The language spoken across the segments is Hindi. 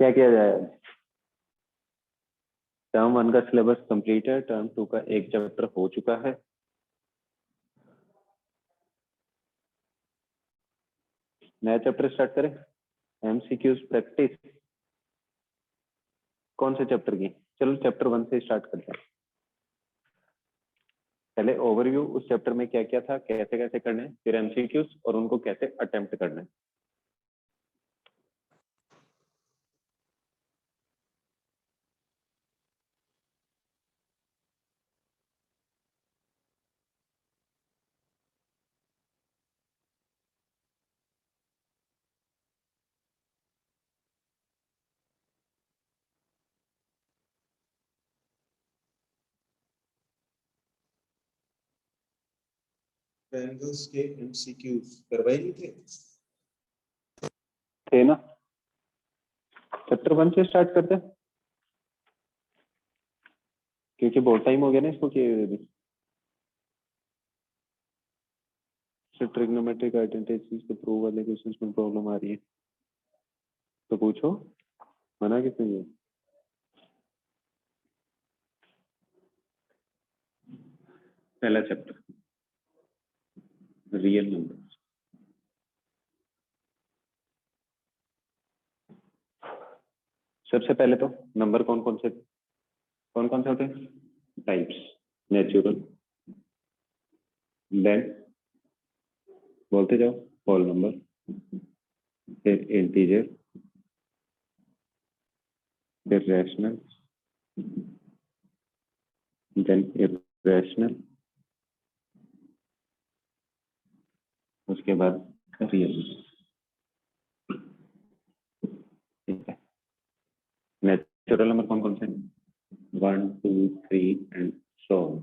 क्या किया जाए? टर्म 1 का सिलेबस कंप्लीट है, टर्म 2 का एक चैप्टर हो चुका है। नया चैप्टर स्टार्ट करें। एमसीक्यूज प्रैक्टिस कौन से चैप्टर की? चलो चैप्टर 1 से स्टार्ट करते हैं। पहले ओवरव्यू, उस चैप्टर में क्या क्या था, कैसे कैसे करने, फिर एमसीक्यूज और उनको कैसे अटेम्प्ट करना है। ट्रायंगल्स के एमसीक्यूज करवाए नहीं थे ना? चैप्टर 1 से स्टार्ट करते हैं क्योंकि बहुत टाइम हो गया ना इसको किए हुए भी। ट्रिग्नोमेट्रिक आइडेंटिटीज के प्रूव वाले क्वेश्चंस में प्रॉब्लम आ रही है तो पूछो, मना किसने किया? पहला चैप्टर रियल नंबर। सबसे पहले तो नंबर कौन कौन से होते हैं? टाइप्स, नेचुरल, देन बोलते जाओ, होल नंबर, फिर इंटीजर, फिर रैशनल, देन इरैशनल, उसके बाद रियल। ठीक है। नेचुरल नंबर कौन कौन से? 1 2 3 and so on.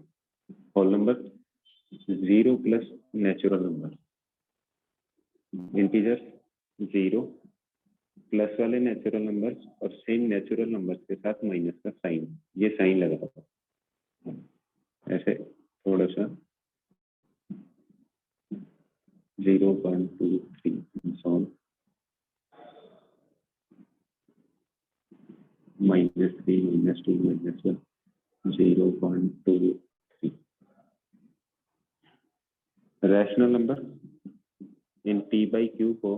Whole number 0 plus natural number, integer 0 plus वाले नेचुरल नंबर्स और सेम नेचुरल नंबर्स के साथ माइनस का साइन, ये साइन लगा था ऐसे थोड़ा सा 0 1 2 3 so on, -3 -2 -1 0 1 2 3। Rational number in p by q को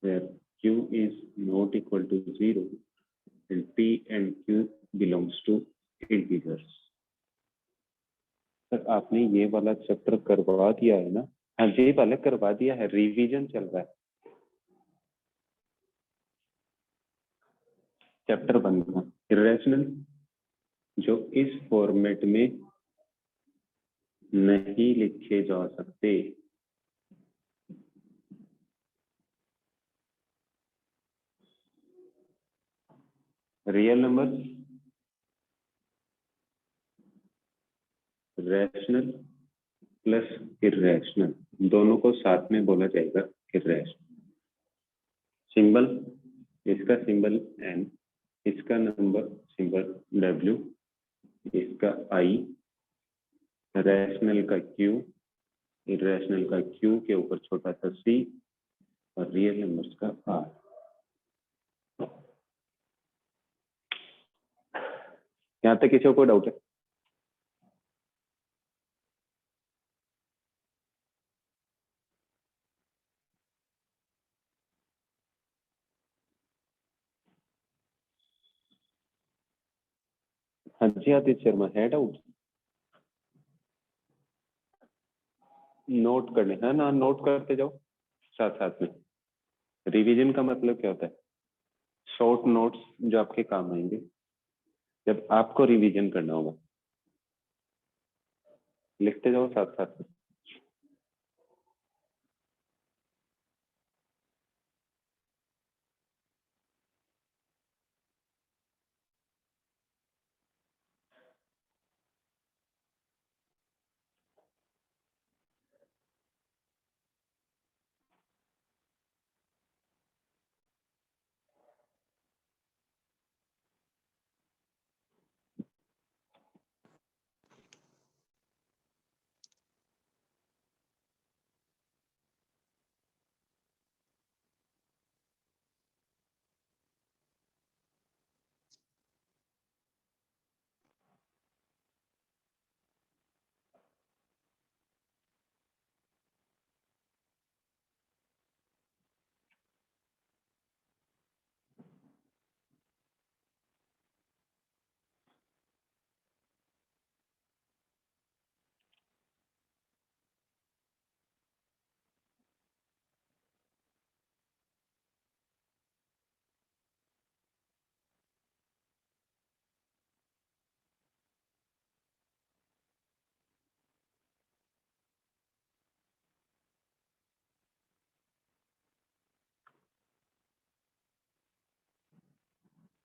where q is not equal to 0 and p and q belongs to integers। Sir आपने ये वाला चैप्टर करवा दिया है ना? हाँ जी वाले करवा दिया है, रिवीजन चल रहा है चैप्टर 1 का। इरेशनल जो इस फॉर्मेट में नहीं लिखे जा सकते, real number, rational plus irrational, दोनों को साथ में बोला जाएगा इरेशनल। सिंबल, इसका सिंबल n, इसका नंबर सिंबल w, इसका i, रैशनल का q, इरेशनल का q के ऊपर छोटा सा c और रियल नंबर्स का r। यहाँ तक किसी को डाउट है? हाँ जी आदित्य शर्मा, है डाउट? नोट करने है ना, नोट करते जाओ साथ साथ में। रिवीजन का मतलब क्या होता है? शॉर्ट नोट्स जो आपके काम आएंगे जब आपको रिवीजन करना होगा, लिखते जाओ साथ साथ में।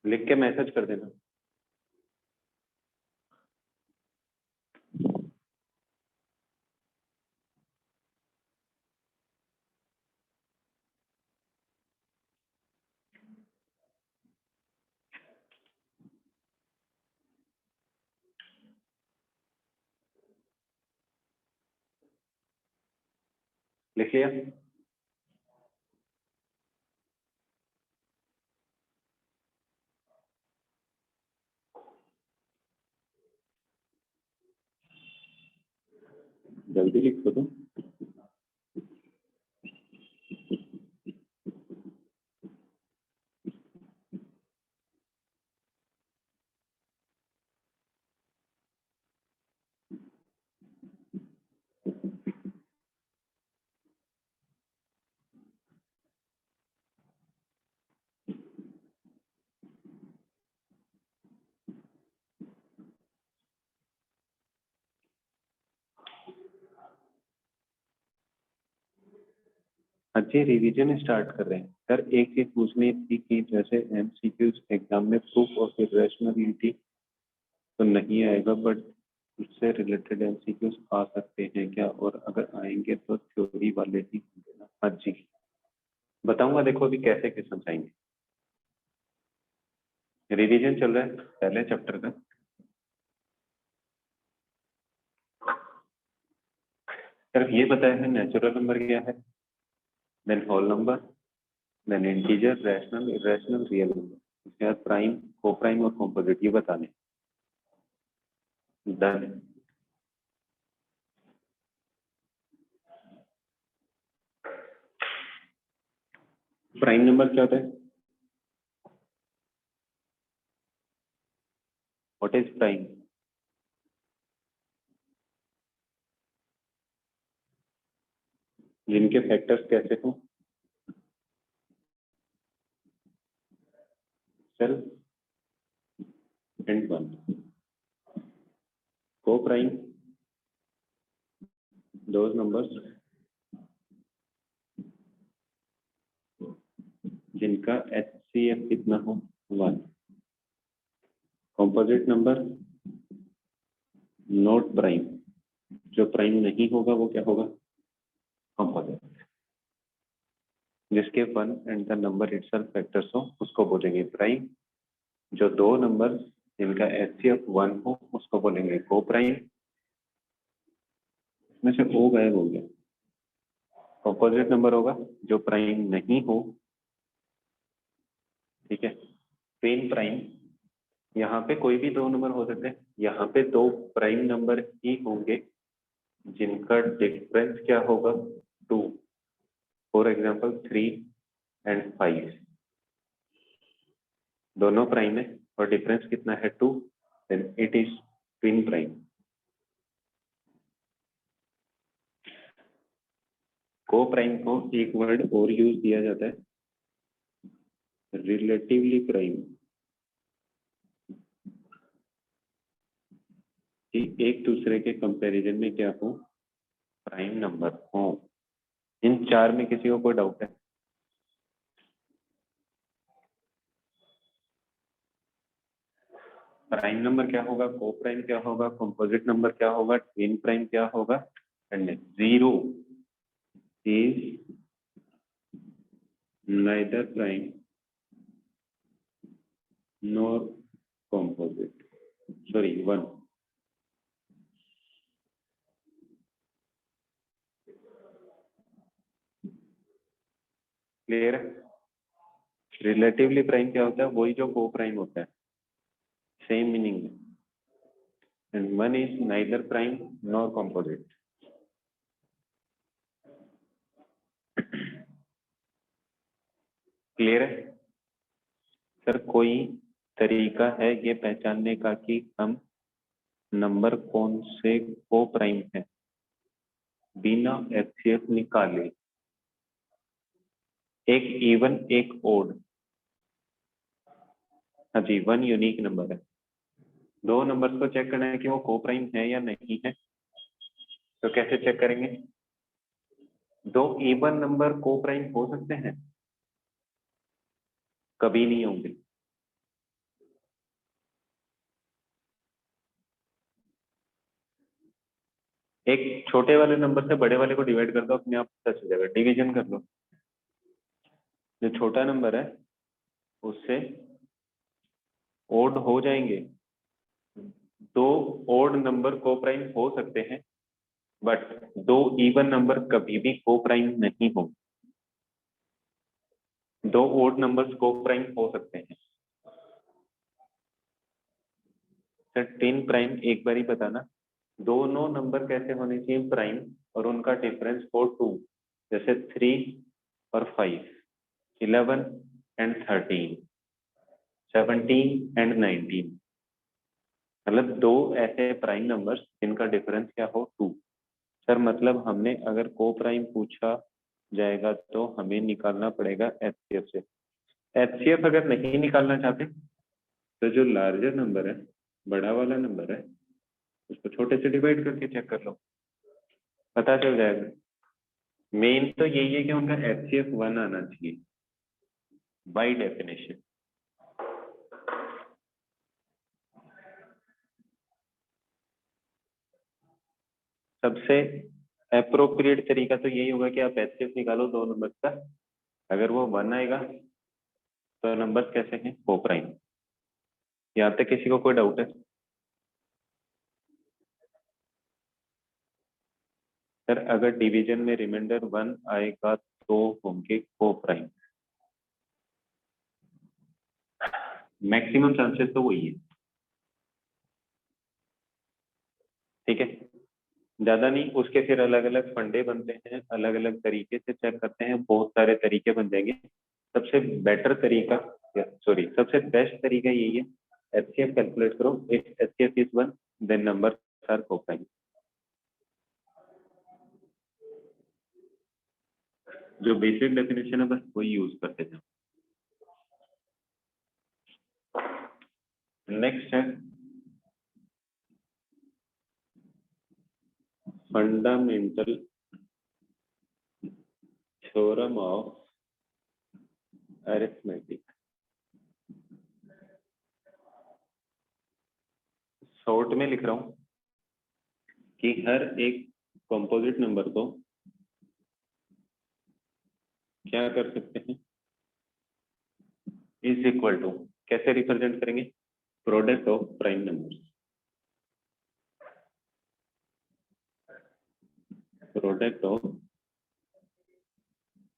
लिख के मैसेज कर देना। लिख लिया? जल्दी लिख दो। अच्छे रिवीजन स्टार्ट कर रहे हैं सर। एक चीज पूछनी थी कि जैसे एमसीक्यूज एग्जाम में प्रूफ ऑफ इरेशनलिटी तो नहीं आएगा, बट उससे रिलेटेड एमसीक्यूज आ सकते हैं क्या, और अगर आएंगे तो थ्योरी वाले ही होंगे ना? हाँ जी, बताऊंगा। देखो अभी कैसे के समझाएंगे। रिवीजन चल रहा है पहले चैप्टर का। सिर्फ ये बताया है नेचुरल नंबर क्या है, then whole number, then integer, rational, irrational, real number. उसके बाद प्राइम, को प्राइम और कॉम्पोजिट, ये बताने। डन। प्राइम नंबर क्या होता है? What is prime? जिनके फैक्टर्स कैसे हो? Self and one. को प्राइम, दोज नंबर्स जिनका HCF कितना हो, one. Composite number not prime, जो प्राइम नहीं होगा वो क्या होगा? कॉम्पोजिट। जिसके one and the number itself factors हो उसको बोलेंगे प्राइम। जो दो नंबर जिनका HCF वन हो उसको बोलेंगे को प्राइम। इसमें से ओ गायब हो गया। कॉम्पोजिट नंबर होगा जो प्राइम नहीं हो, ठीक है। ट्विन प्राइम, यहाँ पे कोई भी दो नंबर हो सकते हैं, यहाँ पे दो प्राइम नंबर ही होंगे जिनका डिफरेंस क्या होगा? 2। फॉर एग्जाम्पल 3 एंड 5 दोनों प्राइम है और डिफरेंस कितना है? 2। Then it is twin prime. Coprime को एक वर्ड और यूज किया जाता है, रिलेटिवली प्राइम, कि एक दूसरे के कंपैरिजन में क्या हो? प्राइम नंबर हो। इन चार में किसी को कोई डाउट है? प्राइम नंबर क्या होगा, को प्राइम क्या होगा, कंपोजिट नंबर क्या होगा, ट्विन प्राइम क्या होगा? And zero is neither prime nor composite. Sorry, one. Clear है? रिलेटिवली प्राइम क्या होता है? वही जो को प्राइम होता है, सेम मीनिंग है। And one is neither prime nor composite. Clear है सर? कोई तरीका है ये पहचानने का कि हम नंबर कौन से को प्राइम है बिना HCF निकाले? एक इवन एक ओड। हाँ जी, वन यूनिक नंबर है। दो नंबर्स को चेक करना है कि वो को प्राइम है या नहीं है, तो कैसे चेक करेंगे? दो इवन नंबर को प्राइम हो सकते हैं? कभी नहीं होंगे। एक छोटे वाले नंबर से बड़े वाले को डिवाइड कर दो, अपने आप सच हो जाएगा। डिवीजन कर लो, जो छोटा नंबर है उससे ओड हो जाएंगे। दो ओड नंबर को प्राइम हो सकते हैं, बट दो इवन नंबर कभी भी को प्राइम नहीं होंगे। दो ओड नंबर्स को प्राइम हो सकते हैं। सर 10 प्राइम एक बार ही बताना, दोनों नंबर कैसे होने चाहिए प्राइम और उनका डिफरेंस हो 2, जैसे 3 और 5, 11 एंड 13, 17 एंड 19। मतलब दो ऐसे प्राइम नंबर्स जिनका डिफरेंस क्या हो 2। सर मतलब हमने अगर को प्राइम पूछा जाएगा तो हमें निकालना पड़ेगा एचसीएफ से। एचसीएफ अगर नहीं निकालना चाहते तो जो लार्जर नंबर है, बड़ा वाला नंबर है, उसको छोटे से डिवाइड करके चेक कर लो, पता चल जाएगा। मेन तो यही है कि उनका एचसीएफ 1 आना चाहिए बाय डेफिनेशन। सबसे अप्रोप्रिएट तरीका तो यही होगा कि आप एचसीएफ निकालो दो नंबर का। अगर वो 1 आएगा तो नंबर कैसे हैं को प्राइम। यहाँ तक किसी को कोई डाउट है? सर अगर डिवीजन में रिमाइंडर 1 आएगा तो होंगे को प्राइम। मैक्सिमम चांसेस तो वही है, ठीक है। ज्यादा नहीं, उसके फिर अलग अलग फंडे बनते हैं, अलग अलग तरीके से चेक करते हैं, बहुत सारे तरीके बन जाएंगे। सबसे बेटर तरीका, सॉरी सबसे बेस्ट तरीका यही है, एचसीएफ कैलकुलेट करो। If HCF is 1 then number are coprime. जो बेसिक डेफिनेशन है बस वही यूज करते जाओ। नेक्स्ट है fundamental theorem of arithmetic. Short में लिख रहा हूं कि हर एक कंपोजिट नंबर को क्या कर सकते हैं, इज इक्वल टू, कैसे रिप्रेजेंट करेंगे, product of prime numbers. Product of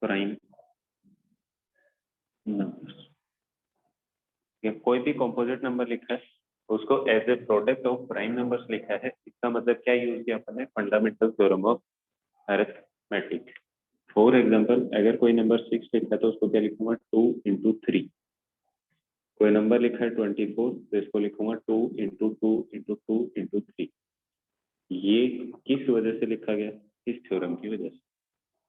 prime numbers. कोई भी कंपोजिट नंबर लिखा है उसको as a product of prime numbers लिखा है, इसका मतलब क्या यूज किया अपन ने, fundamental theorem of arithmetic. For example अगर कोई नंबर 6 लिखा है तो उसको क्या लिखूंगा, 2 इंटू 3। कोई नंबर लिखा है 24 तो इसको लिखूंगा 2 इंटू 2 इंटू 2 इंटू 3। ये किस वजह से लिखा गया, इस थ्योरम की वजह से,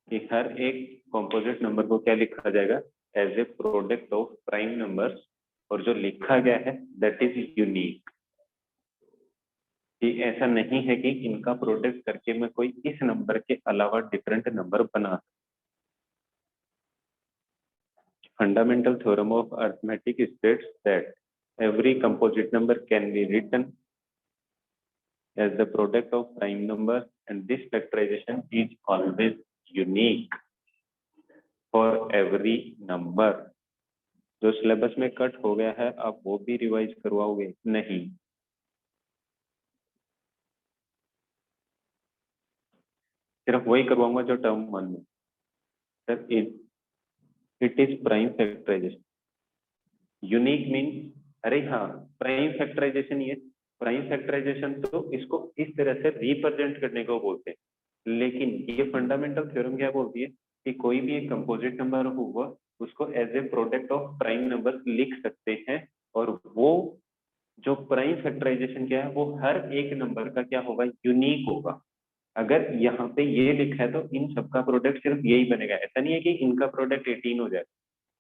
कि हर एक कंपोजिट नंबर को क्या लिखा जाएगा, as a product of prime numbers, और जो लिखा गया है दैट इज यूनिक। कि ऐसा नहीं है कि इनका प्रोडक्ट करके मैं कोई इस नंबर के अलावा डिफरेंट नंबर बना। Fundamental theorem of arithmetic states that every composite number can be written as the product of prime numbers and this factorization is always unique for every number। जो सिलेबस में कट हो गया है आप वो भी रिवाइज करवाओगे नहीं? सिर्फ वही करवाऊंगा जो टर्म 1 में। Sir it is prime factorisation. Unique mean, अरे हाँ प्राइम फैक्टराइजेशन, ये प्राइम फैक्टराइजेशन तो इसको इस तरह से रिप्रेजेंट करने को बोलते हैं, लेकिन ये फंडामेंटल थ्योरम क्या बोलती है कि कोई भी एक कंपोजिट नंबर होगा उसको as a product of prime number लिख सकते हैं, और वो जो प्राइम फैक्टराइजेशन क्या है वो हर एक नंबर का क्या होगा, यूनिक होगा। अगर यहाँ पे ये लिखा है तो इन सबका प्रोडक्ट सिर्फ यही बनेगा, ऐसा नहीं है कि इनका प्रोडक्ट 18 हो जाए।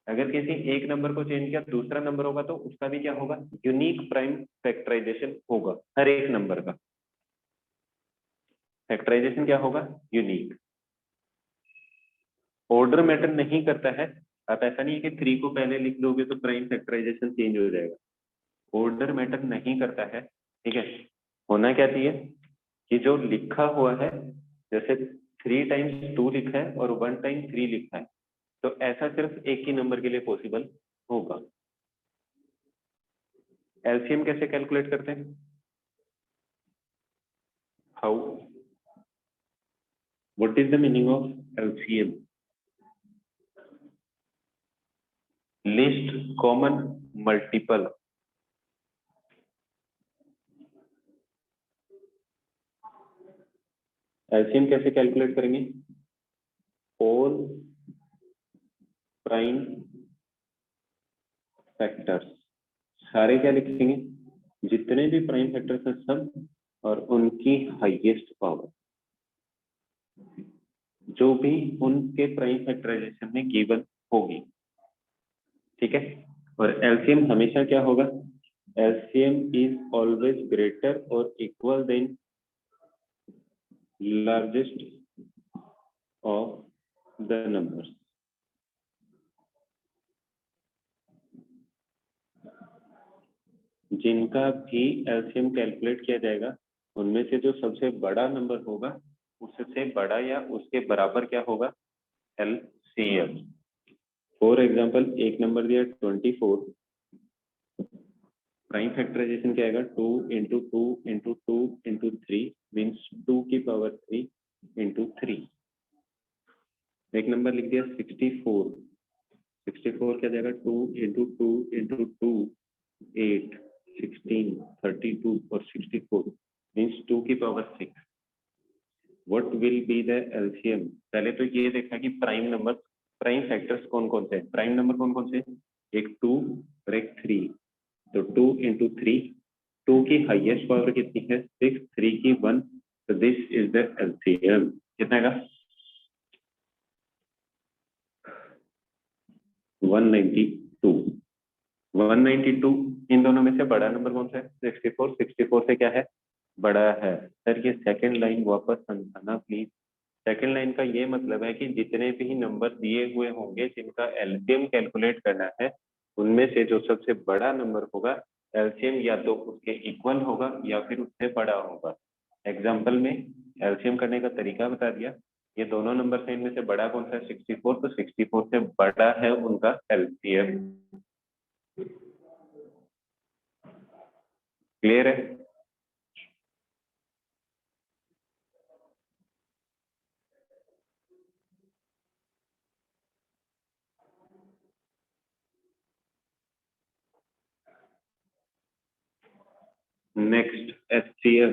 अगर किसी एक नंबर को चेंज किया दूसरा नंबर होगा तो उसका भी क्या होगा, यूनिक प्राइम फैक्टराइजेशन होगा हर एक नंबर का। फैक्टराइजेशन क्या होगा, यूनिक। ऑर्डर मैटर नहीं करता है। आप ऐसा नहीं है कि 3 को पहले लिख दोगे तो प्राइम फैक्टराइजेशन चेंज हो जाएगा। ऑर्डर मैटर नहीं करता है, ठीक है। होना क्या चाहिए, कि जो लिखा हुआ है, जैसे 3 टाइम्स 2 लिखा है और 1 टाइम 3 लिखा है, तो ऐसा सिर्फ एक ही नंबर के लिए पॉसिबल होगा। एलसीएम कैसे कैलकुलेट करते हैं? How? What is the meaning of LCM? List common multiple. LCM कैसे कैलकुलेट करेंगे? ऑल प्राइम फैक्टर्स, सारे क्या लिखेंगे? जितने भी प्राइम फैक्टर्स हैं सब, और उनकी हाईएस्ट पावर, जो भी उनके प्राइम फैक्टराइजेशन में गिवन होगी। ठीक है, और एलसीएम हमेशा क्या होगा? एलसीएम इज ऑलवेज ग्रेटर और equal than largest of the numbers. जिनका भी एलसीएम कैलकुलेट किया जाएगा, उनमें से जो सबसे बड़ा नंबर होगा उससे बड़ा या उसके बराबर क्या होगा? एलसीएम। फॉर एग्जांपल एक नंबर दिया 24, प्राइम फैक्टराइजेशन क्या आएगा? 2 इंटू 2 इंटू 2 इंटू 3 मीन्स 2 की पावर 3 इंटू 3। एक नंबर लिख दिया 64, 64 क्या जाएगा? 2 इंटू 2 इंटू 2 8 16 32 और 64 मीन्स 2 की power 6। What will be the LCM? पहले तो ये देखा कि प्राइम नंबर, प्राइम फैक्टर्स कौन कौन से हैं। प्राइम नंबर कौन कौन से? एक 2 और एक 3। तो 2 इंटू 3, 2 की हाईएस्ट पावर कितनी है? 6, 3 की 1, तो दिस इज द एलसीएम। कितना का? 192। 192 इन दोनों में से बड़ा नंबर कौन सा है? 64। 64 से क्या है? बड़ा है। सर ये सेकंड लाइन वापस समझाना प्लीज। सेकंड लाइन का ये मतलब है कि जितने भी नंबर दिए हुए होंगे जिनका एलसीएम कैलकुलेट करना है, उनमें से जो सबसे बड़ा नंबर होगा, एलसीएम या तो उसके इक्वल होगा या फिर उससे बड़ा होगा। एग्जाम्पल में एलसीएम करने का तरीका बता दिया। ये दोनों नंबर से इनमें से बड़ा कौन सा है? 64, तो 64 से बड़ा है उनका एलसीएम। क्लियर है? Next HCF.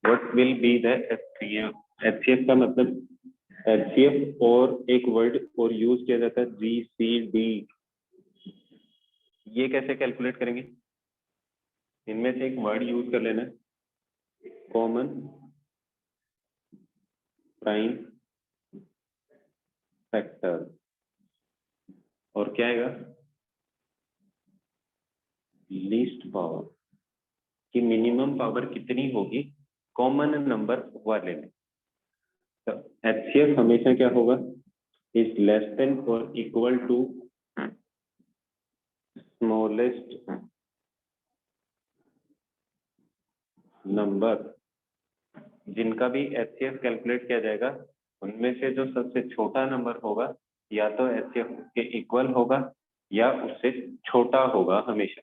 What will be the HCF? HCF का मतलब, एचसीएफ और एक वर्ड और यूज किया जाता है जीसीडी। ये कैसे कैलकुलेट करेंगे? इनमें से एक वर्ड यूज कर लेना, कॉमन प्राइम फैक्टर, और क्या आएगा? लीस्ट पावर, कि मिनिमम पावर कितनी होगी कॉमन नंबर वाले में। तो एचसीएफ हमेशा क्या होगा? इज लेस देन और इक्वल टू स्मॉलेस्ट नंबर। जिनका भी एचसीएफ कैलकुलेट किया जाएगा, उनमें से जो सबसे छोटा नंबर होगा, या तो एचसीएफ के इक्वल होगा या उससे छोटा होगा हमेशा।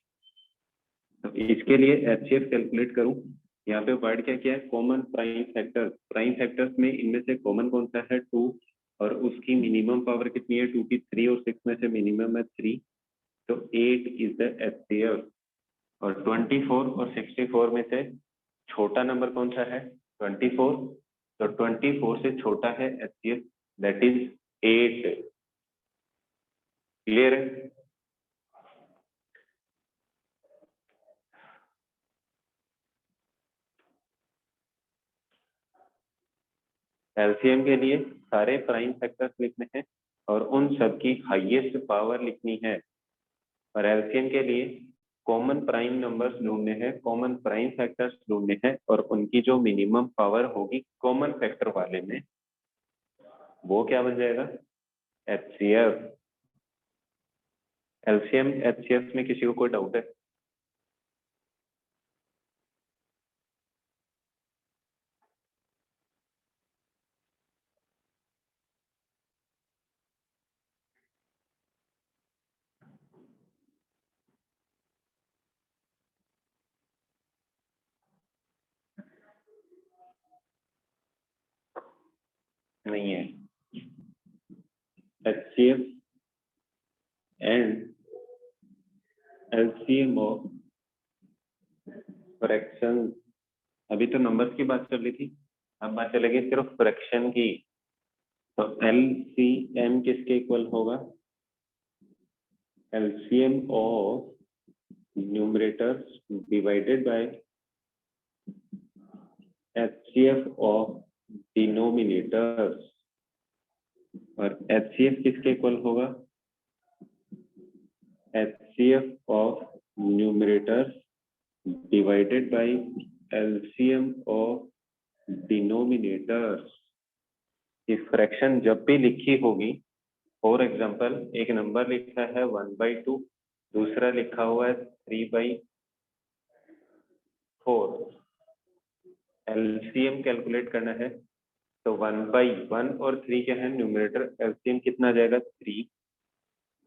तो इसके लिए एचसीएफ कैलकुलेट करूं, यहाँ पे वर्ड क्या किया है? Common prime factor. Prime factors में इनमें से कॉमन कौन सा है? 2, और उसकी मिनिमम पावर कितनी है? 2 की 3, और 6 में से मिनिमम है 3, तो 8 इज द एचसीएफ। और 24 और 64 में से छोटा नंबर कौन सा है? 24, तो 24 से छोटा है एचसीएफ, दैट इज 8। क्लियर है? एलसीएम के लिए सारे प्राइम फैक्टर्स लिखने हैं और उन सब की हाईएस्ट पावर लिखनी है। और एलसीएम के लिए कॉमन प्राइम नंबर्स ढूंढने हैं, कॉमन प्राइम फैक्टर्स ढूंढने हैं, और उनकी जो मिनिमम पावर होगी कॉमन फैक्टर वाले में, वो क्या बन जाएगा? एचसीएफ। एलसीएम एचसीएफ में किसी को कोई डाउट है? नहीं है। HCF and LCM of fraction, अभी तो नंबर्स की बात चल रही थी, अब बात चलेगी सिर्फ फ्रैक्शन की। तो LCM किसके इक्वल होगा? LCM of numerators divided by HCF of denominators. और HCF किसके इक्वल होगा? HCF of numerators divided by LCM of denominators. ये फ्रैक्शन जब भी लिखी होगी, फॉर एग्जांपल एक नंबर लिखा है 1/2, दूसरा लिखा हुआ है 3/4, LCM कैलकुलेट करना है तो 1/1 और 3 क्या है न्यूमरेटर, LCM कितना जाएगा 3,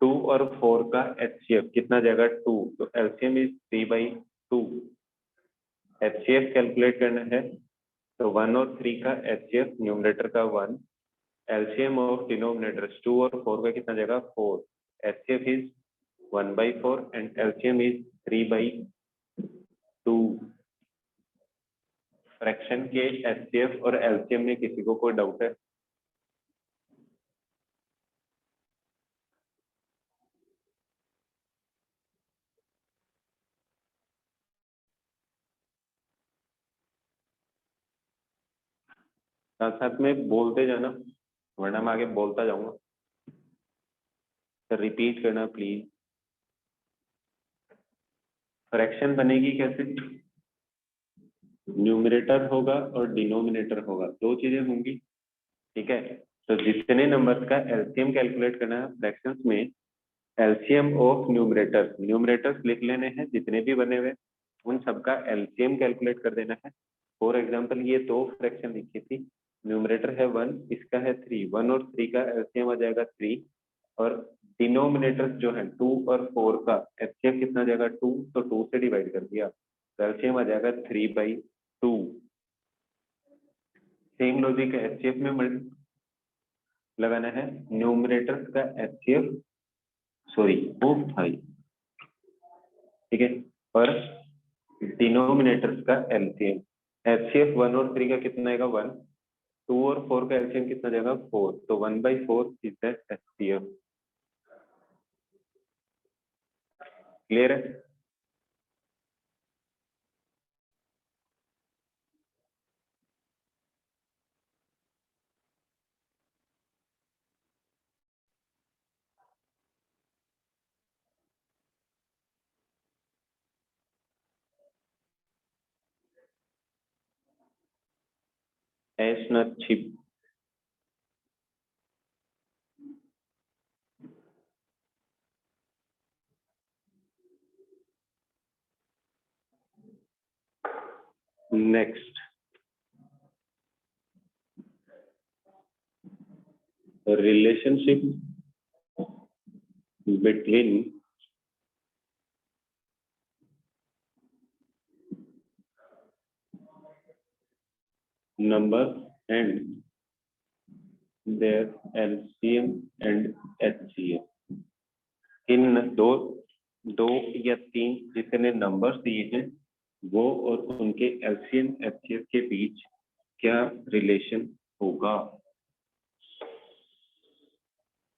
2 और 4 का HCF कितना जाएगा 2, तो LCM इज 3/2। HCF कैलकुलेट करना है तो 1 और 3 का HCF न्यूमरेटर का 1, LCM ऑफ डिनोमिनेटर्स 2 और 4 का कितना जाएगा 4, HCF is 1/4 and LCM is 3/2। Fraction के HCF और LCM में किसी को कोई डाउट है? साथ साथ में बोलते जाना, वरना मैं आगे बोलता जाऊंगा, तो रिपीट करना प्लीज। फ्रैक्शन बनेगी कैसे? न्यूमरेटर होगा और डिनोमिनेटर होगा, दो चीजें होंगी, ठीक है। तो जितने नंबर्स का LCM कैलकुलेट करना है फ्रैक्शंस में, LCM ऑफ न्यूमरेटर्स, न्यूमरेटर्स लिख लेने हैं जितने भी बने हुए, उन सबका LCM कैलकुलेट कर देना है। फॉर एग्जांपल ये दो फ्रैक्शन लिखी थी, न्यूमरेटर है 1, इसका है 3, 1 और 3 का LCM आ जाएगा 3, और डिनोमिनेटर जो है 2 और 4 का HCF कितना जाएगा 2, तो 2 से डिवाइड कर दिया तो LCM आ जाएगा 3/2। सेम लॉजिक HCF में लगाना है, न्यूमरेटर का HCF सॉरी ऑफ था, ठीक है, और डिनोमिनेटर्स का LCM, HCF 1 और 3 का कितना आएगा 1, 2 और 4 का LCM कितना जाएगा 4, तो 1/4 इज द HCF। क्लियर है? एस नॉट छिप। Next, relationship between number and their LCM and HCF। इन दो या तीन जितने नंबर्स दिए हैं वो और उनके LCM HCF के बीच क्या रिलेशन होगा?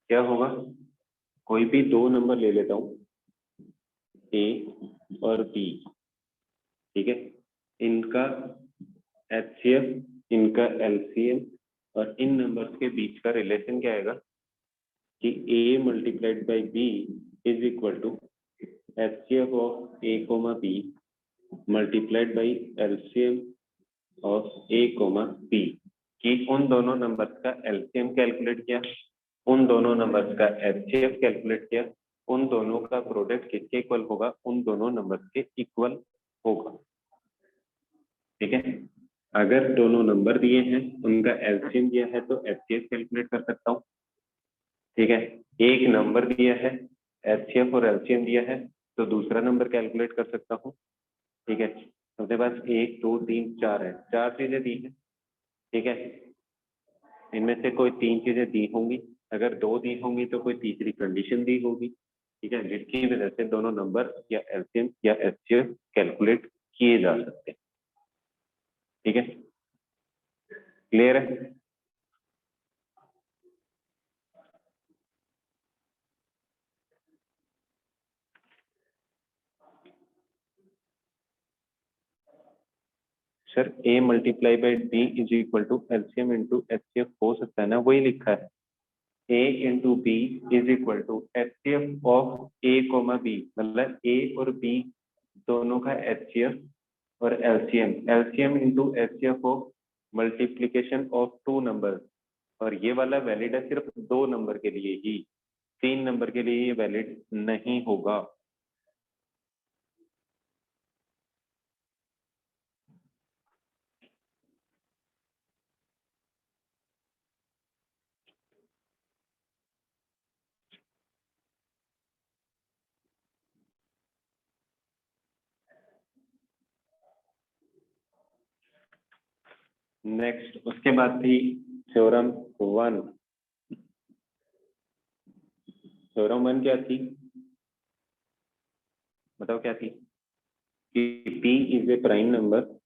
क्या होगा? कोई भी दो नंबर ले लेता हूं, A और B, ठीक है, इनका HCF, इनका LCM, और इन नंबर्स के बीच का रिलेशन क्या आएगा कि A multiplied by B is equal to HCF of A, B multiplied by LCM of A, B, कि उन दोनों नंबर्स का LCM कैलकुलेट किया, उन दोनों नंबर्स का HCF कैलकुलेट किया, उन दोनों का प्रोडक्ट किसके इक्वल होगा, उन दोनों नंबर के इक्वल होगा। ठीक है, अगर दोनों नंबर दिए हैं, उनका एलसीएम दिया है तो एचसीएफ कैलकुलेट कर सकता हूँ। ठीक है, एक नंबर दिया है, एचसीएफ और एलसीएम दिया है, तो दूसरा नंबर कैलकुलेट कर सकता हूँ। ठीक है, अपने पास 1 2 3 4 है, 4 चीजें दी है। ठीक है, इनमें से कोई 3 चीजें दी होंगी, अगर 2 दी होंगी तो कोई तीसरी कंडीशन दी होगी। ठीक है, जिसकी वजह से दोनों नंबर या एलसीएम या एचसीएफ कैलकुलेट किए जा सकते हैं। ठीक है, क्लियर है? Sir a multiply by b is equal to LCM into HCF हो सकता है ना, वही लिखा है। a into B is equal to HCF of a comma B, मतलब a और b दोनों का एचसीएफ और LCM, LCM into HCF of multiplication of 2 number. और ये वाला वैलिड है सिर्फ 2 नंबर के लिए ही, 3 नंबर के लिए ये वैलिड नहीं होगा। नेक्स्ट उसके बाद थी थ्योरम 1। थ्योरम 1 क्या थी, बताओ क्या थी? कि p is a prime number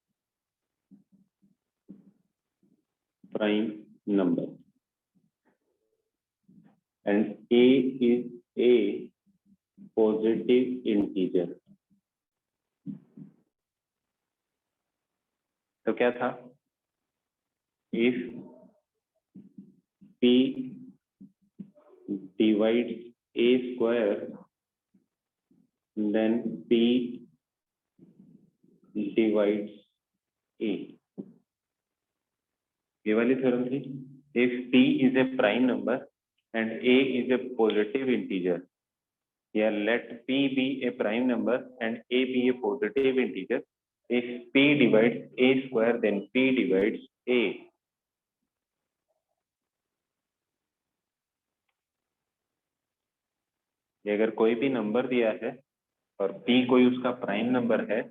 and a is a positive integer। तो क्या था, if p divides a square then p divides a। ये वाली थ्योरम थी। if p is a prime number and a is a positive integer, या let p be a prime number and a be a positive integer, if p divides a square then p divides a। ये अगर कोई भी नंबर दिया है और p कोई उसका प्राइम नंबर है,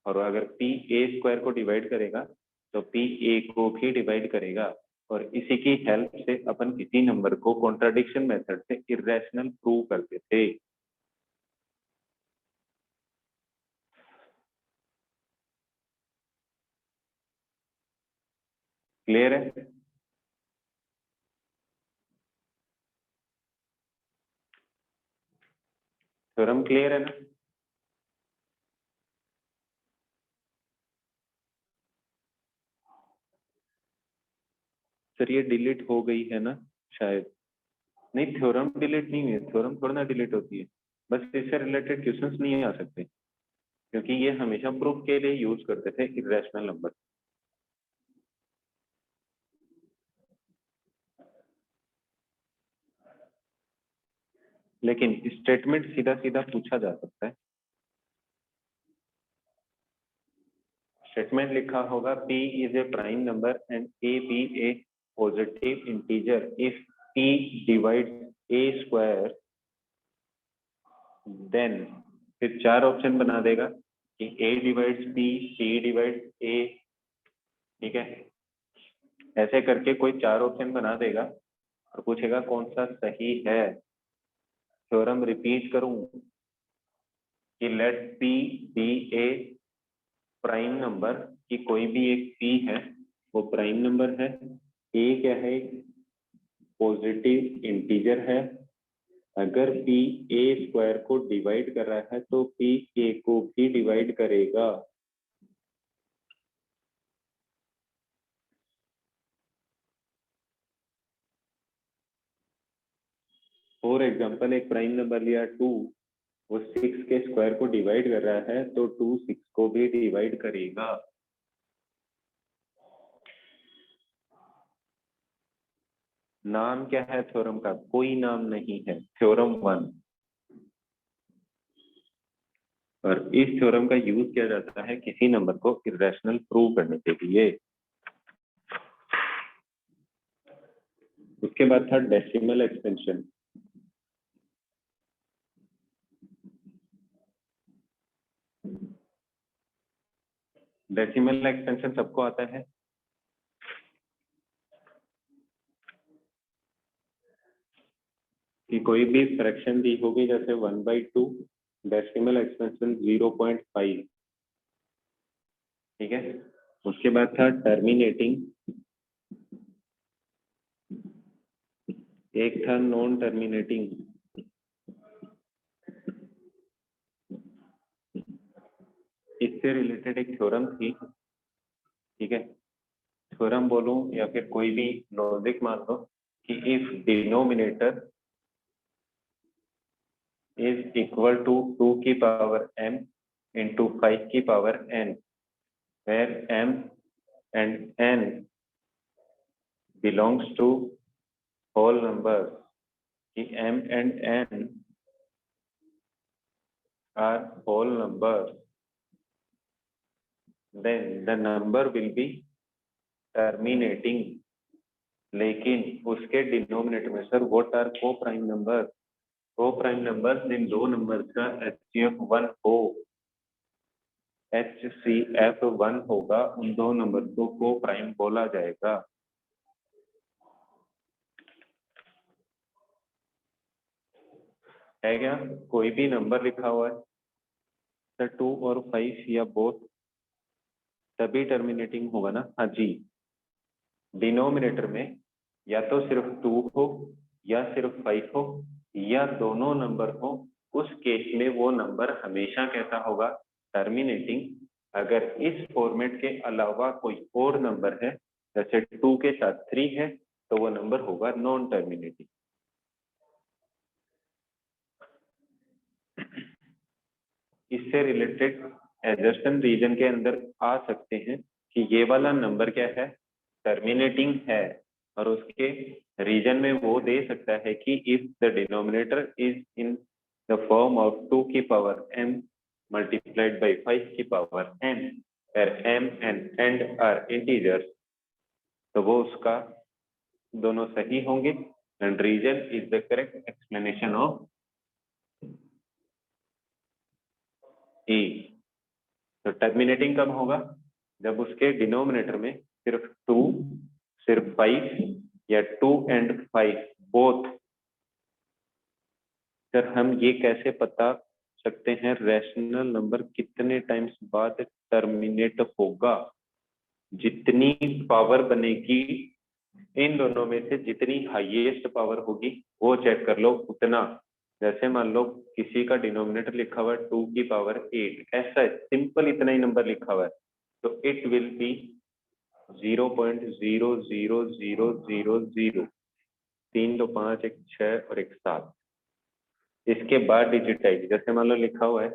और अगर p a स्क्वायर को डिवाइड करेगा तो p a को भी डिवाइड करेगा, और इसी की हेल्प से अपन किसी नंबर को कॉन्ट्राडिक्शन मेथड से इरेशनल प्रूव करते थे। क्लियर है? थ्योरम क्लियर है ना? सर ये डिलीट हो गई है ना शायद? नहीं, थ्योरम डिलीट नहीं है, थ्योरम थोड़ा ना डिलीट होती है, बस इससे रिलेटेड क्वेश्चंस नहीं आ सकते, क्योंकि ये हमेशा प्रूफ के लिए यूज करते थे इरेशनल नंबर। लेकिन स्टेटमेंट सीधा सीधा पूछा जा सकता है। स्टेटमेंट लिखा होगा p is a prime number and a be a positive integer if p divides a square, then फिर 4 ऑप्शन बना देगा कि a divides p, c divides a। ठीक है, ऐसे करके कोई 4 ऑप्शन बना देगा और पूछेगा कौन सा सही है। थ्योरम रिपीट करूं कि लेट p बी ए प्राइम नंबर, कि कोई भी एक p है वो प्राइम नंबर है, a क्या है, पॉजिटिव इंटीजर है। अगर p a स्क्वायर को डिवाइड कर रहा है तो p a को भी डिवाइड करेगा। फॉर एग्जांपल एक प्राइम नंबर लिया 2, वो 6 के स्क्वायर को डिवाइड कर रहा है तो 2 6 को भी डिवाइड करेगा। नाम क्या है थ्योरम का? कोई नाम नहीं है, थ्योरम 1। और इस थ्योरम का यूज किया जाता है किसी नंबर को इर्रेशनल प्रूव करने के लिए। उसके बाद था डेसिमल एक्सपेंशन। डेसिमल एक्सपेंशन सबको आता है। कि कोई भी फ्रैक्शन दी होगी जैसे 1/2, डेसिमल एक्सपेंशन 0.5, ठीक है। उसके बाद था टर्मिनेटिंग, एक था नॉन टर्मिनेटिंग। इससे रिलेटेड एक थ्योरम थी, ठीक है। थ्योरम बोलूं या फिर कोई भी लॉजिक मान लो कि if denominator is equal to 2 की पावर m इंटू 5 की power n, where m and n belongs to whole numbers, कि m and n are whole numbers, then the number will be terminating। लेकिन उसके डिनोमिनेटर में सर व्हाट आर को प्राइम नंबर? को प्राइम नंबर इन दो नंबर्स का HCF 1 हो, HCF 1 होगा, उन दो नंबर को प्राइम बोला जाएगा। है क्या? कोई भी नंबर लिखा हुआ है सर 2 और 5 या बोथ, तभी टर्मिनेटिंग होगा ना? हाँ जी। डिनोमिनेटर में या तो सिर्फ 2 हो या सिर्फ 5 हो या दोनों नंबर हो, उस केस में वो नंबर हमेशा कैसा होगा? टर्मिनेटिंग। अगर इस फॉर्मेट के अलावा कोई और नंबर है, जैसे 2 के साथ 3 है, तो वो नंबर होगा नॉन टर्मिनेटिंग। इससे रिलेटेड एडजस्टन रीजन के अंदर आ सकते हैं कि ये वाला नंबर क्या है? टर्मिनेटिंग है, और उसके रीजन में वो दे सकता है कि if the denominator is in the form of 2 की पावर m मल्टीप्लाइड बाय 5 की power n, where m and n are integers, तो वो उसका दोनों सही होंगे, and reason is the correct explanation of E। तो टर्मिनेटिंग कब होगा? जब उसके डिनोमिनेटर में सिर्फ 2, सिर्फ 5 या 2 and 5 बोथ। सर हम ये कैसे पता सकते हैं रैशनल नंबर कितने टाइम्स बाद टर्मिनेट होगा? जितनी पावर बनेगी इन दोनों में से, जितनी हाईएस्ट पावर होगी वो चेक कर लो उतना। जैसे मान लो किसी का डिनोमिनेटर लिखा हुआ है 2 की पावर 8, ऐसा है, सिंपल इतना ही नंबर लिखा हुआ है, तो इट विल बी 0.00000, 3 2 5 1 6 और 1 7। इसके बाद डिजिट आएगी, जैसे मान लो लिखा हुआ है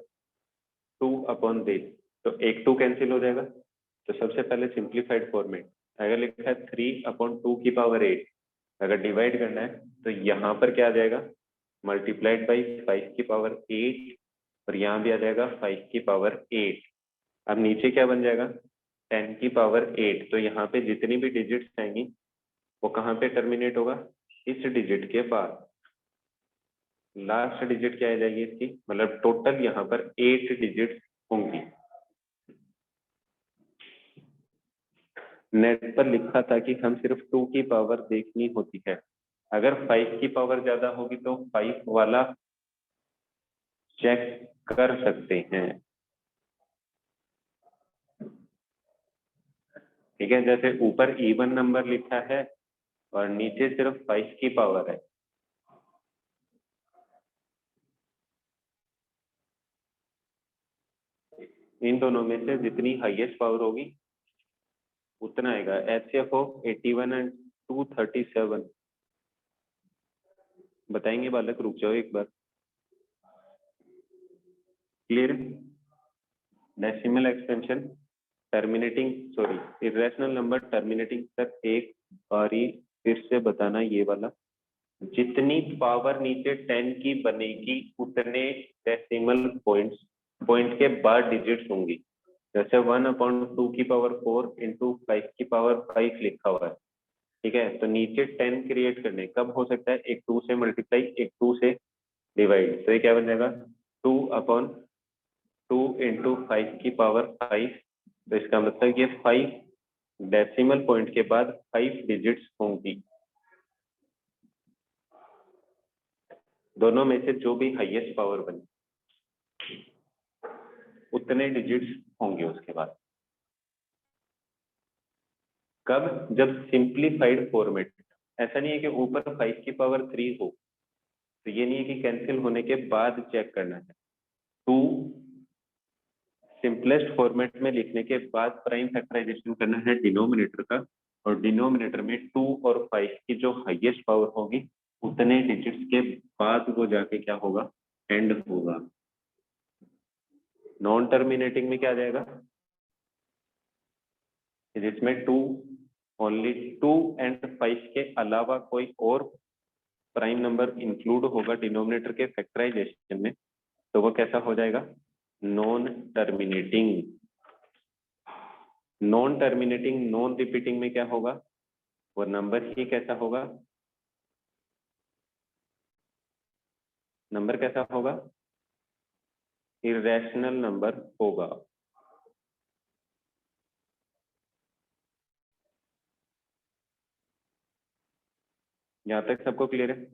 2/8, तो 1 2 कैंसिल हो जाएगा। तो सबसे पहले सिंप्लीफाइड फॉर्मेट, अगर लिखा है 3/2 की पावर 8, अगर डिवाइड करना है तो यहाँ पर क्या आ जाएगा? मल्टीप्लाइड बाई 5 की पावर 8, और यहाँ भी आ जाएगा 5 की पावर 8। अब नीचे क्या बन जाएगा? 10 की पावर 8। तो यहाँ पे जितनी भी डिजिट्स आएंगी वो कहाँ पे टर्मिनेट होगा? इस डिजिट के बाद। लास्ट डिजिट क्या आ जाएगी इसकी? मतलब टोटल यहाँ पर 8 डिजिट्स होंगी। नेट पर लिखा था कि हम सिर्फ 2 की पावर देखनी होती है, अगर 5 की पावर ज्यादा होगी तो 5 वाला चेक कर सकते हैं, ठीक है। जैसे ऊपर इवन नंबर लिखा है और नीचे सिर्फ 5 की पावर है, इन दोनों में से जितनी हाईएस्ट पावर होगी उतना आएगा। HCF ऑफ 81 एंड 237 बताएंगे बालक, रुक जाओ एक बार। Clear? Decimal expansion, terminating, sorry irrational number terminating. तक एक बारी फिर से बताना ये वाला, जितनी पावर नीचे 10 की बनेगी उतने डेसिमल पॉइंट्स पॉइंट के बाद डिजिट्स होंगी। जैसे 1/2 की पावर 4 इंटू 5 की पावर 5 लिखा हुआ है, ठीक है, तो नीचे 10 क्रिएट करने कब हो सकता है, एक 2 से मल्टीप्लाई, एक 2 से डिवाइड, तो ये क्या बन जाएगा 2/2 इंटू 5 की पावर 5। तो इसका मतलब ये 5 डेसिमल पॉइंट के बाद 5 डिजिट्स होंगी। दोनों में से जो भी हाईएस्ट पावर बने उतने डिजिट्स होंगे उसके बाद। कब, जब सिंप्लीफाइड फॉर्मेट, ऐसा नहीं है कि ऊपर 5 की पावर 3 हो, तो ये नहीं है कि कैंसिल होने के बाद चेक करना है। 2 सिंपलेस्ट फॉर्मेट में लिखने के बाद प्राइम फैक्टराइजेशन करना है डिनोमिनेटर का, और डिनोमिनेटर में 2 और 5 की जो हाईएस्ट पावर होगी उतने डिजिट्स के बाद वो जाके क्या होगा, एंड होगा। नॉन टर्मिनेटिंग में क्या आ जाएगा, जिसमें 2 ओनली 2 एंड 5 के अलावा कोई और प्राइम नंबर इंक्लूड होगा डिनोमिनेटर के फैक्टराइजेशन में, तो वो कैसा हो जाएगा, non terminating. Non terminating non repeating में क्या होगा, वो नंबर ही कैसा होगा, नंबर कैसा होगा, इरेशनल नंबर होगा। यहां तक सबको क्लियर है?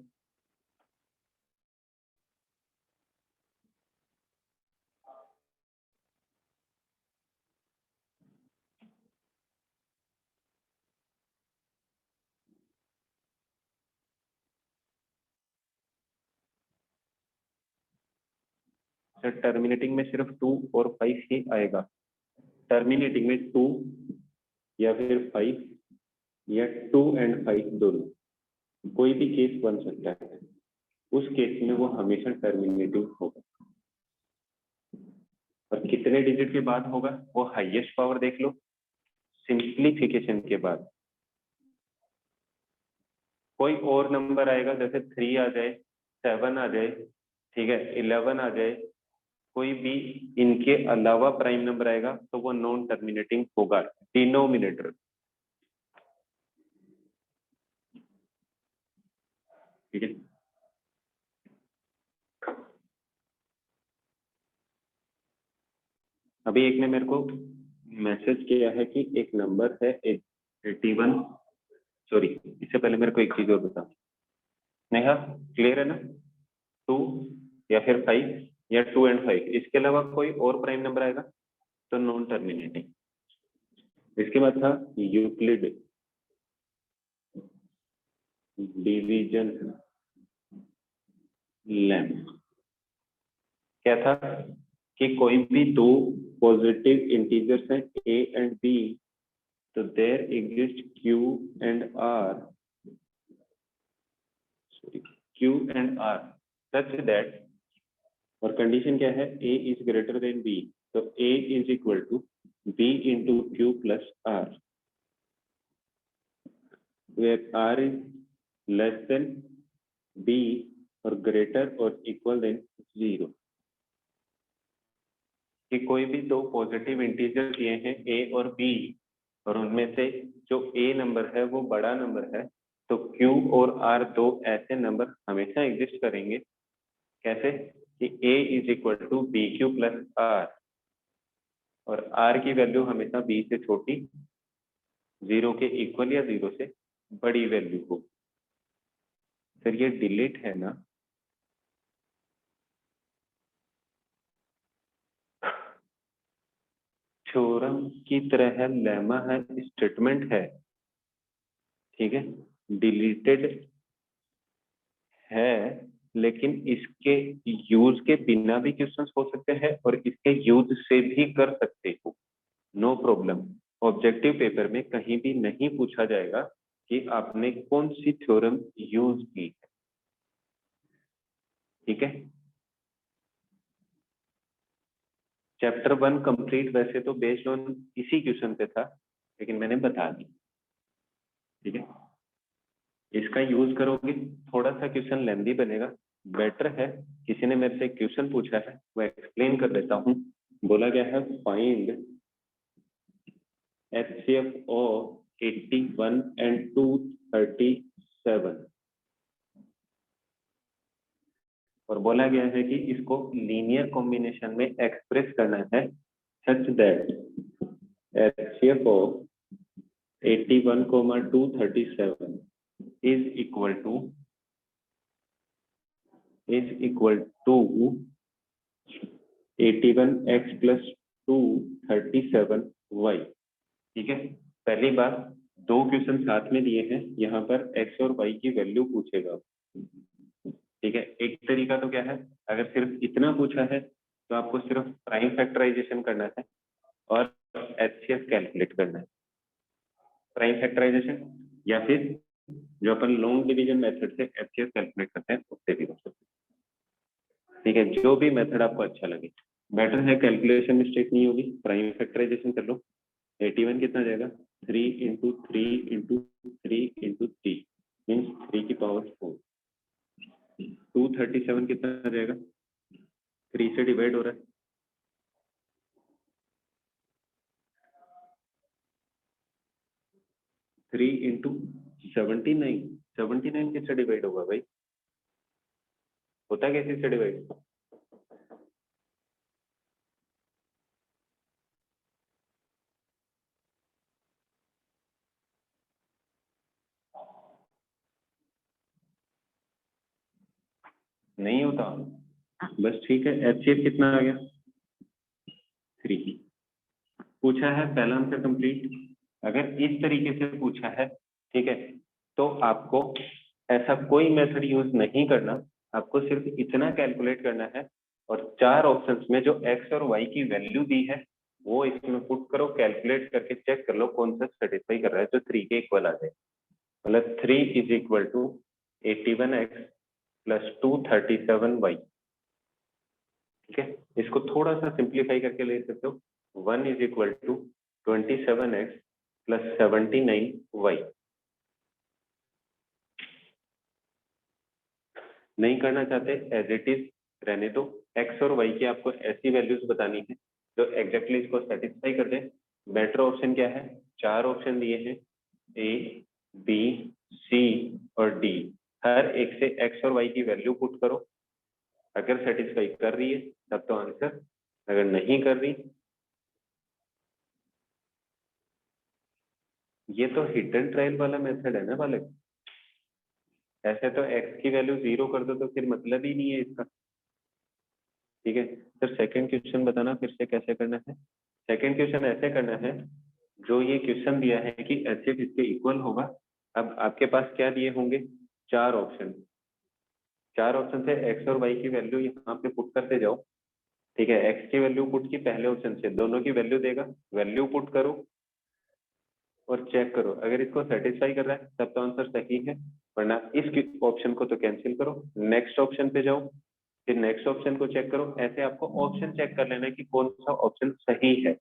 सर टर्मिनेटिंग में सिर्फ 2 और 5 ही आएगा। टर्मिनेटिंग में 2 या फिर 5 या 2 एंड 5 दोनों, कोई भी केस बन सकता है, उस केस में वो हमेशा टर्मिनेटिंग होगा। और कितने डिजिट के बाद होगा, वो हाईएस्ट पावर देख लो, सिंप्लीफिकेशन के बाद कोई और नंबर आएगा, जैसे 3 आ जाए, 7 आ जाए, ठीक है, 11 आ जाए, कोई भी इनके अलावा प्राइम नंबर आएगा तो वो नॉन टर्मिनेटिंग होगा, डिनोमिनेटर, ठीक है। अभी एक ने मेरे को मैसेज किया है कि एक नंबर है 81, सॉरी इससे पहले मेरे को एक चीज और बता, नेहा क्लियर है ना, 2 या फिर 5 या 2 एंड 5, इसके अलावा कोई और प्राइम नंबर आएगा तो नॉन टर्मिनेटिंग। इसके बाद था यूक्लिड डिवीजन लेंथ, क्या था कि कोई भी दो पॉजिटिव इंटीजर्स हैं a एंड b, तो there exist q and r, q and r such that, और कंडीशन क्या है, a is greater than b, तो a is equal to b into Q plus r, where r is less than b और ग्रेटर और इक्वल देन 0। कि कोई भी दो पॉजिटिव इंटीजर दिए हैं a और b, और उनमें से जो a नंबर है वो बड़ा नंबर है, तो q और r दो ऐसे नंबर हमेशा एग्जिस्ट करेंगे। कैसे, कि a is equal to B Q plus R, और r की वैल्यू हमेशा b से छोटी, 0 के इक्वल या 0 से बड़ी वैल्यू हो। फिर ये डिलीट है ना, थ्योरम की तरह है, लेमा है, स्टेटमेंट है, ठीक है, डिलीटेड है, लेकिन इसके यूज के बिना भी क्वेश्चंस हो सकते हैं और इसके यूज से भी कर सकते हो, नो प्रॉब्लम। ऑब्जेक्टिव पेपर में कहीं भी नहीं पूछा जाएगा कि आपने कौन सी थ्योरम यूज की है, ठीक है। चैप्टर 1 कंप्लीट वैसे तो बेस्ड ऑन इसी क्वेश्चन पे था, लेकिन मैंने बता दी, ठीक है। इसका यूज करोगे, थोड़ा सा क्वेश्चन लेंदी बनेगा, बेटर है, किसी ने मेरे से क्वेश्चन पूछा है, वो एक्सप्लेन कर देता हूँ। बोला गया है फाइंड HCF of 81 and 237 और बोला गया है कि इसको लीनियर कॉम्बिनेशन में एक्सप्रेस करना है such that HCF of 81, 237 is equal to 81x plus 237y। ठीक है, पहली बात, दो क्वेश्चन साथ में दिए हैं, यहाँ पर x और y की वैल्यू पूछेगा। ठीक है, एक तरीका तो क्या है, अगर सिर्फ इतना पूछा है तो आपको सिर्फ प्राइम फैक्टराइजेशन करना है और HCF कैलकुलेट करना है। प्राइम फैक्टराइजेशन या फिर जो अपन लॉन्ग डिवीजन मेथड से HCF कैलकुलेट करते हैं उससे भी हो सकते हैं। ठीक है, जो भी मेथड आपको अच्छा लगे, बेटर है कैलकुलेशन मिस्टेक नहीं होगी। प्राइम फैक्टराइजेशन कर लो, 81 कितना जाएगा, 3 इंटू 3 इंटू 3 इंटू 3 मीन्स 3 की पावर 4। 237 कितना जाएगा, 3 से डिवाइड हो रहा है, 3 इंटू 79। 79 किससे डिवाइड होगा भाई, होता कैसे से डिवाइड, नहीं होता। बस ठीक है, HCF कितना आ गया, 3। पूछा है पहला आंसर कंप्लीट। अगर इस तरीके से पूछा है, ठीक है, तो आपको ऐसा कोई मेथड यूज नहीं करना, आपको सिर्फ इतना कैलकुलेट करना है और चार ऑप्शंस में जो x और y की वैल्यू दी है वो इसमें पुट करो, कैलकुलेट करके चेक कर लो कौन सा सेटिस्फाई कर रहा है, तो 3 के इक्वल आ जाए। मतलब 3 is equal to 81x plus 237y। ठीक है, इसको थोड़ा सा सिंप्लीफाई करके ले सकते हो, 1 is equal to 27x plus 79y। नहीं करना चाहते एज इट इज रहने दो, x और y की आपको ऐसी वैल्यूज बतानी है जो एग्जैक्टली इसको सेटिस्फाई कर दे। बेटर ऑप्शन क्या है, चार ऑप्शन दिए हैं, A, B, C और D। हर एक से x और y की वैल्यू पुट करो, अगर सेटिस्फाई कर रही है तब तो आंसर, अगर नहीं कर रही, ये तो हिडन ट्रायल वाला मेथड है ना बालक, ऐसे तो x की वैल्यू 0 कर दो तो फिर मतलब ही नहीं है इसका। ठीक है सर, सेकंड क्वेश्चन बताना फिर से कैसे करना है। सेकंड क्वेश्चन ऐसे करना है, जो ये क्वेश्चन दिया है कि HCF इसके इक्वल होगा। अब आपके पास क्या दिए होंगे, चार ऑप्शन, चार ऑप्शन से x और y की वैल्यू यहाँ पे पुट करते जाओ। ठीक है, x की वैल्यू पुट की पहले ऑप्शन से, दोनों की वैल्यू देगा, वैल्यू पुट करो और चेक करो, अगर इसको सेटिस्फाई कर रहा है तब तो आंसर सही है, वरना इस ऑप्शन को तो कैंसिल करो, नेक्स्ट ऑप्शन पे जाओ, फिर नेक्स्ट ऑप्शन को चेक करो। ऐसे आपको ऑप्शन चेक कर लेना है कि कौन सा ऑप्शन सही है।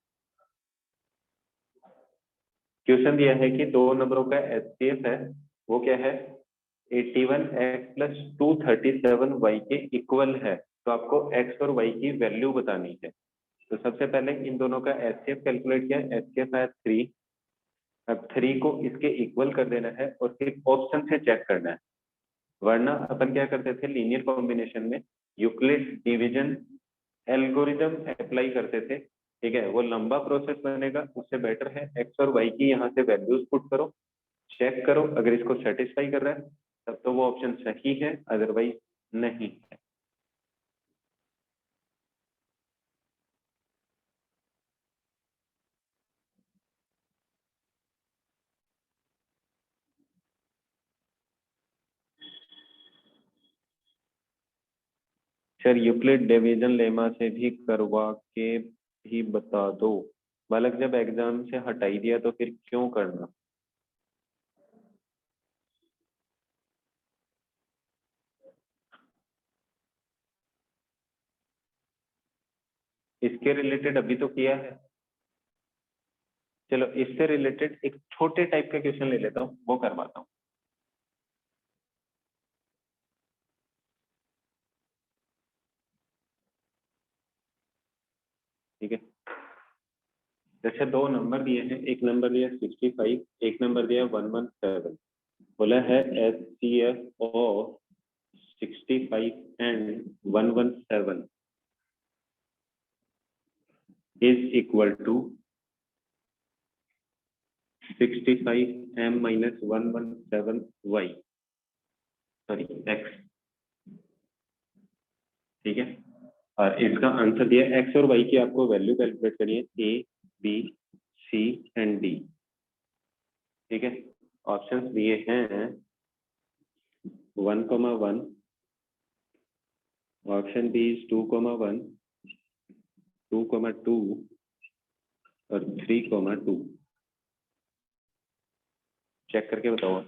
क्वेश्चन दिया है कि दो नंबरों का HCF है, वो क्या है, 81x प्लस 237y के इक्वल है, तो आपको x और y की वैल्यू बतानी है। तो सबसे पहले इन दोनों का HCF कैलकुलेट किया, HCF है 3। अब 3 को इसके इक्वल कर देना है और फिर ऑप्शन से चेक करना है, वरना अपन क्या करते थे लीनियर कॉम्बिनेशन में, यूक्लिड डिवीजन एल्गोरिदम अप्लाई करते थे। ठीक है, वो लंबा प्रोसेस बनेगा, उससे बेटर है एक्स और वाई की यहाँ से वैल्यूज पुट करो, चेक करो, अगर इसको सेटिस्फाई कर रहा है तब तो वो ऑप्शन सही है, अदरवाइज नहीं है। सर यूक्लिड डिवीजन लेमा से भी करवा के भी बता दो। बालक जब एग्जाम से हटाई दिया तो फिर क्यों करना। इसके रिलेटेड अभी तो किया है, चलो इससे रिलेटेड एक छोटे टाइप का क्वेश्चन ले लेता हूँ, वो करवाता हूँ। ठीक है। जैसे दो नंबर दिए हैं, एक नंबर दिया 65, एक नंबर दिया 117। बोला है HCF of 65 and 117 is equal to 65m minus 117y, sorry x। ठीक है, और इसका आंसर दिया x और y की आपको वैल्यू कैलकुलेट करनी है, A, B, C and D। ठीक है, ऑप्शंस दिए हैं 1,1, ऑप्शन बी इज 2,1, 2,2 और 3,2। चेक करके बताओ।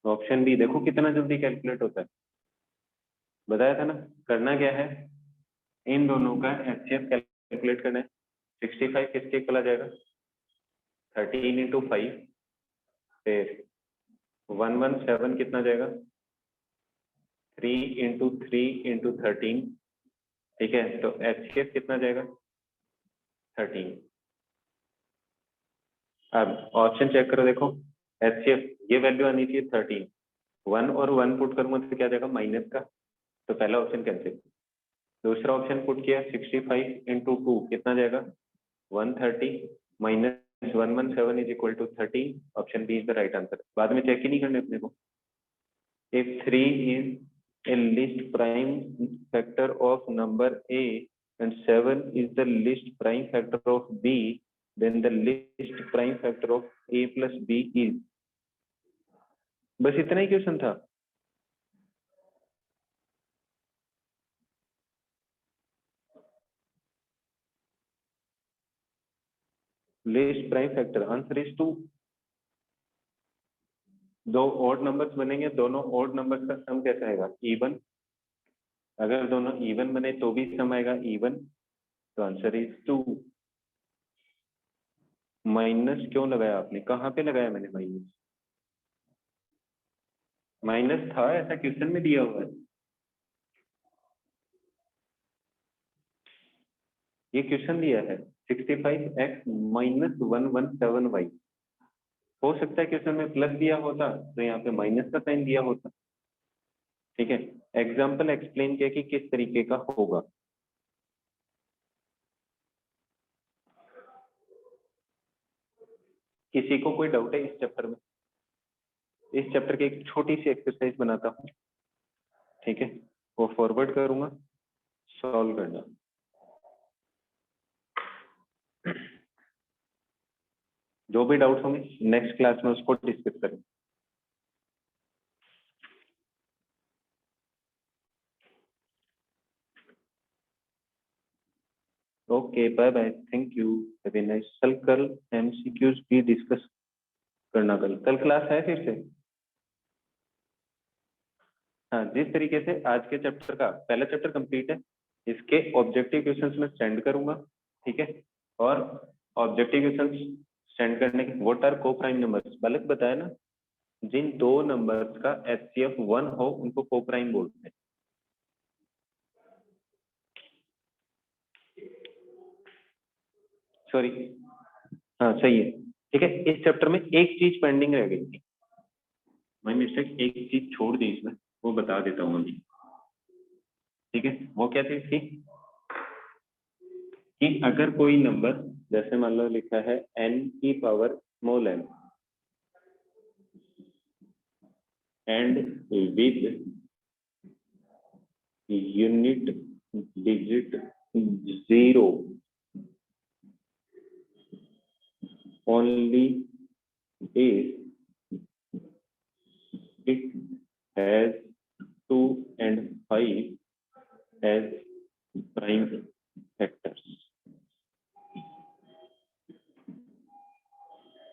ऑप्शन बी देखो कितना जल्दी कैलकुलेट होता है, बताया था ना। करना क्या है, इन दोनों का HCF कैलकुलेट करना है। 65 किसके इक्वल आ जाएगा, 13 इंटू 5, फिर 117 कितना जाएगा, 3 इंटू 3 इंटू 13। ठीक है, तो HCF कितना जाएगा, 13। अब ऑप्शन चेक करो, देखो HCF ये वैल्यू आनी चाहिए 13, 1 और 1 पुट करूंगा तो क्या जाएगा माइनस का, तो पहला ऑप्शन कैंसिल। दूसरा ऑप्शन पुट किया 65 इंटू 2 कितना जाएगा 130 minus 117 is equal to 13। Option B is the right answer. बाद में चेक ही नहीं करने अपने को। If 3 is a least prime factor of number A and 7 is the least prime factor of B, then the least prime factor of A plus B is। बस इतना ही क्वेश्चन था। Least prime factor answer is 2। दो ऑड नंबर्स बनेंगे, दोनों ऑड नंबर्स का सम कैसा आएगा, इवन। अगर दोनों इवन बने तो भी सम आएगा इवन, तो आंसर इज 2। माइनस क्यों लगाया आपने, कहाँ पे लगाया मैंने माइनस, माइनस था ऐसा क्वेश्चन में दिया हुआ है। ये क्वेश्चन दिया है 65x माइनस 117y। हो सकता है क्वेश्चन में प्लस दिया होता तो यहाँ पे माइनस का साइन दिया होता। ठीक है, एग्जाम्पल एक्सप्लेन किया कि किस तरीके का होगा। किसी को कोई डाउट है इस चैप्टर में, इस चैप्टर की एक छोटी सी एक्सरसाइज बनाता हूँ। ठीक है, वो फॉरवर्ड करूंगा, सॉल्व करना। जो भी डाउट होंगे नेक्स्ट क्लास में उसको डिस्कस करें। Okay, bye bye, thank you, have a nice. कल MCQs भी डिस्कस करना। कल क्लास है फिर से। हाँ, जिस तरीके से आज के चैप्टर का पहला चैप्टर कंप्लीट है, इसके ऑब्जेक्टिव क्वेश्चंस मैं सेंड करूंगा। ठीक है, और ऑब्जेक्टिव क्वेश्चंस सेंड करने के व्हाट आर को प्राइम नंबर्स, बालक बताया ना, जिन दो नंबर्स का HCF 1 हो उनको को प्राइम बोलते हैं। सॉरी, हाँ सही है। ठीक है, इस चैप्टर में एक चीज पेंडिंग रह गई थी, मैं मिस्टेक एक चीज छोड़ दी इसमें, वो बता देता हूँ अभी। ठीक है, वो क्या चीज थी कि अगर कोई नंबर, जैसे मान लो लिखा है n की power small n and with unit digit 0 only if it has 2 and 5 as prime factors,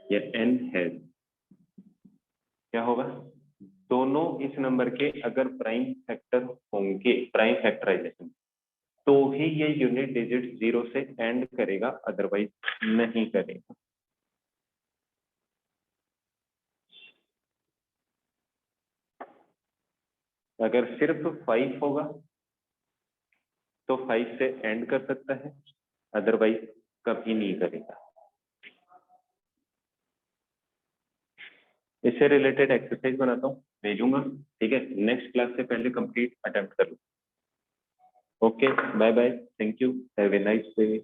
या n है, क्या होगा, दोनों इस नंबर के अगर प्राइम फैक्टर होंगे, प्राइम फैक्टराइजेशन, तो ही ये यूनिट डिजिट 0 से एंड करेगा, अदरवाइज नहीं करेगा। अगर सिर्फ 5 होगा तो 5 से एंड कर सकता है, अदरवाइज कभी नहीं करेगा। इससे रिलेटेड एक्सरसाइज बनाता हूँ, भेजूंगा, ठीक है। नेक्स्ट क्लास से पहले कंप्लीट अटेम्प्ट कर लो। Okay, bye bye, thank you, have a nice day.